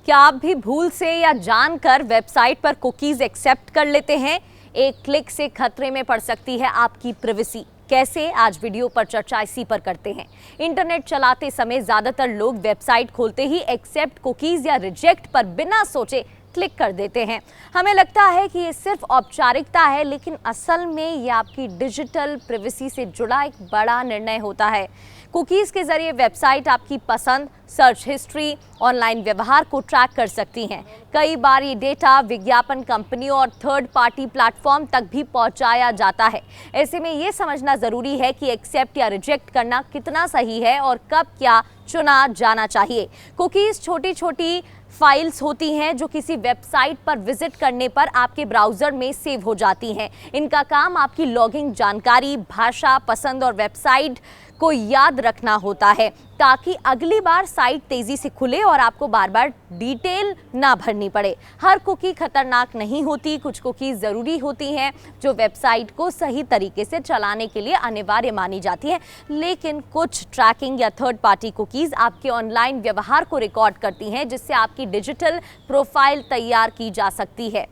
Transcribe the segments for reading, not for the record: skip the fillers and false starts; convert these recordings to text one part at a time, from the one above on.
क्या आप भी भूल से या जानकर वेबसाइट पर कुकीज एक्सेप्ट कर लेते हैं? एक क्लिक से खतरे में पड़ सकती है आपकी प्राइवेसी। कैसे? आज वीडियो पर चर्चा इसी पर करते हैं। इंटरनेट चलाते समय ज्यादातर लोग वेबसाइट खोलते ही एक्सेप्ट कुकीज या रिजेक्ट पर बिना सोचे क्लिक कर देते हैं। हमें लगता है कि ये सिर्फ औपचारिकता है, लेकिन असल में ये आपकी डिजिटल प्राइवेसी से जुड़ा एक बड़ा निर्णय होता है। कुकीज के जरिए वेबसाइट आपकी पसंद, सर्च हिस्ट्री, ऑनलाइन व्यवहार को ट्रैक कर सकती हैं। कई बार ये डेटा विज्ञापन कंपनियों और थर्ड पार्टी प्लेटफॉर्म तक भी पहुंचाया जाता है। ऐसे में ये समझना जरूरी है कि एक्सेप्ट या रिजेक्ट करना कितना सही है और कब क्या चुना जाना चाहिए। कुकीज छोटी छोटी फाइल्स होती हैं जो किसी वेबसाइट पर विजिट करने पर आपके ब्राउजर में सेव हो जाती हैं। इनका काम आपकी लॉगिन जानकारी, भाषा, पसंद और वेबसाइट को याद रखना होता है, ताकि अगली बार साइट तेजी से खुले और आपको बार बार डिटेल ना भरनी पड़े। हर कुकी खतरनाक नहीं होती, कुछ कुकी जरूरी होती हैं जो वेबसाइट को सही तरीके से चलाने के लिए अनिवार्य मानी जाती है। लेकिन कुछ ट्रैकिंग या थर्ड पार्टी कुकीज आपके ऑनलाइन व्यवहार को रिकॉर्ड करती हैं, जिससे आपकी डिजिटल प्रोफाइल तैयार की जा सकती है।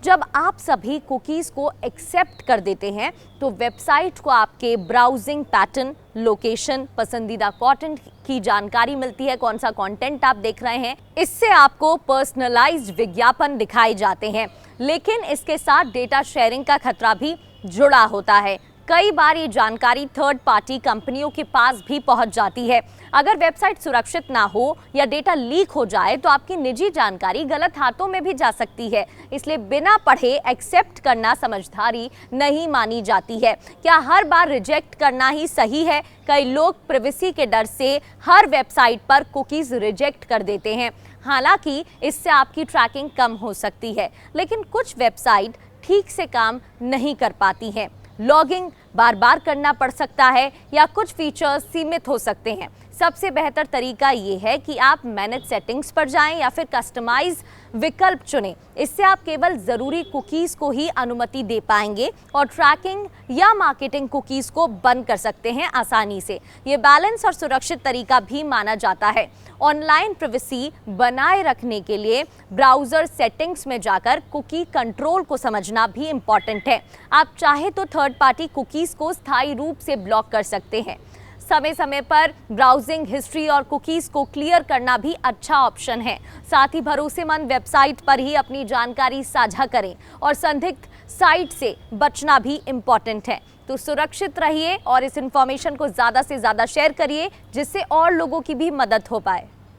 जब आप सभी कुकीज को एक्सेप्ट कर देते हैं तो वेबसाइट को आपके ब्राउजिंग पैटर्न, लोकेशन, पसंदीदा कंटेंट की जानकारी मिलती है, कौन सा कंटेंट आप देख रहे हैं। इससे आपको पर्सनलाइज्ड विज्ञापन दिखाए जाते हैं, लेकिन इसके साथ डेटा शेयरिंग का खतरा भी जुड़ा होता है। कई बार ये जानकारी थर्ड पार्टी कंपनियों के पास भी पहुंच जाती है। अगर वेबसाइट सुरक्षित ना हो या डेटा लीक हो जाए तो आपकी निजी जानकारी गलत हाथों में भी जा सकती है। इसलिए बिना पढ़े एक्सेप्ट करना समझदारी नहीं मानी जाती है। क्या हर बार रिजेक्ट करना ही सही है? कई लोग प्राइवेसी के डर से हर वेबसाइट पर कुकीज रिजेक्ट कर देते हैं। हालांकि इससे आपकी ट्रैकिंग कम हो सकती है, लेकिन कुछ वेबसाइट ठीक से काम नहीं कर पाती हैं। लॉगिंग बार बार करना पड़ सकता है या कुछ फीचर्स सीमित हो सकते हैं। सबसे बेहतर तरीका ये है कि आप मैनेज सेटिंग्स पर जाएं या फिर कस्टमाइज विकल्प चुनें। इससे आप केवल ज़रूरी कुकीज़ को ही अनुमति दे पाएंगे और ट्रैकिंग या मार्केटिंग कुकीज़ को बंद कर सकते हैं आसानी से। ये बैलेंस और सुरक्षित तरीका भी माना जाता है। ऑनलाइन प्राइवेसी बनाए रखने के लिए ब्राउज़र सेटिंग्स में जाकर कुकी कंट्रोल को समझना भी इम्पॉर्टेंट है। आप चाहे तो थर्ड पार्टी कुकीज़ को स्थायी रूप से ब्लॉक कर सकते हैं। समय समय पर ब्राउजिंग हिस्ट्री और कुकीज़ को क्लियर करना भी अच्छा ऑप्शन है। साथ ही भरोसेमंद वेबसाइट पर ही अपनी जानकारी साझा करें और संदिग्ध साइट से बचना भी इम्पॉर्टेंट है। तो सुरक्षित रहिए और इस इंफॉर्मेशन को ज़्यादा से ज़्यादा शेयर करिए, जिससे और लोगों की भी मदद हो पाए।